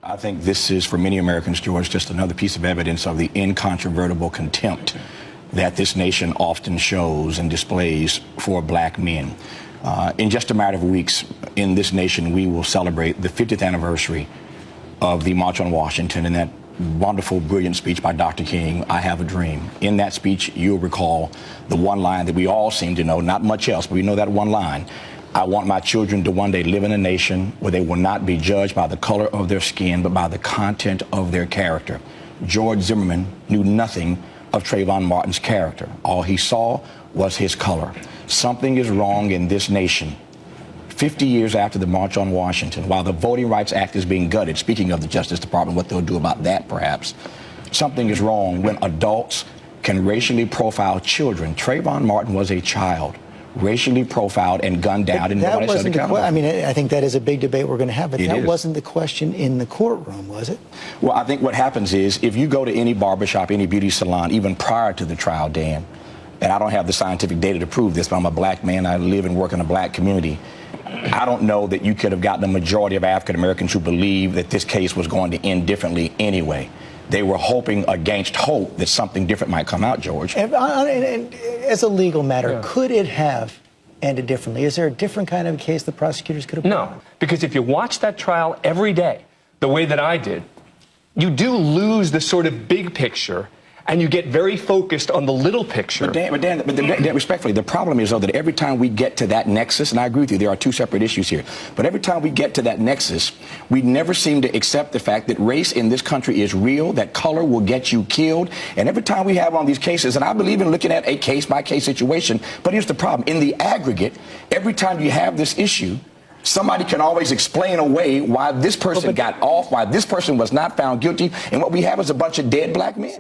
I think this is, for many Americans, George, just another piece of evidence of the incontrovertible contempt that this nation often shows and displays for black men. In just a matter of weeks, in this nation, we will celebrate the 50th anniversary of the March on Washington and that wonderful, brilliant speech by Dr. King, I Have a Dream. In that speech, you'll recall the one line that we all seem to know, not much else, but we know that one line. I want my children to one day live in a nation where they will not be judged by the color of their skin, but by the content of their character. George Zimmerman knew nothing of Trayvon Martin's character. All he saw was his color. Something is wrong in this nation. 50 years after the March on Washington, while the Voting Rights Act is being gutted, speaking of the Justice Department, what they'll do about that perhaps, something is wrong when adults can racially profile children. Trayvon Martin was a child, racially profiled and gunned down, and nobody said accountable. I mean, I think that is a big debate we're going to have, but that is. wasn't the question in the courtroom, was it? Well, I think what happens is, if you go to any barbershop, any beauty salon, even prior to the trial, Dan, and I don't have the scientific data to prove this, but I'm a black man, I live and work in a black community, I don't know that you could have gotten a majority of African Americans who believe that this case was going to end differently anyway. They were hoping against hope that something different might come out, George. And as a legal matter, could it have ended differently? Is there a different kind of case the prosecutors could have? No, because if you watch that trial every day, the way that I did, you do lose the sort of big picture, and you get very focused on the little picture. But Dan, respectfully, the problem is, though, that every time we get to that nexus, and I agree with you, there are two separate issues here, but every time we get to that nexus, we never seem to accept the fact that race in this country is real, that color will get you killed, and every time we have on these cases, and I believe in looking at a case-by-case situation, but here's the problem. In the aggregate, every time you have this issue, somebody can always explain away why this person got off, why this person was not found guilty, and what we have is a bunch of dead black men.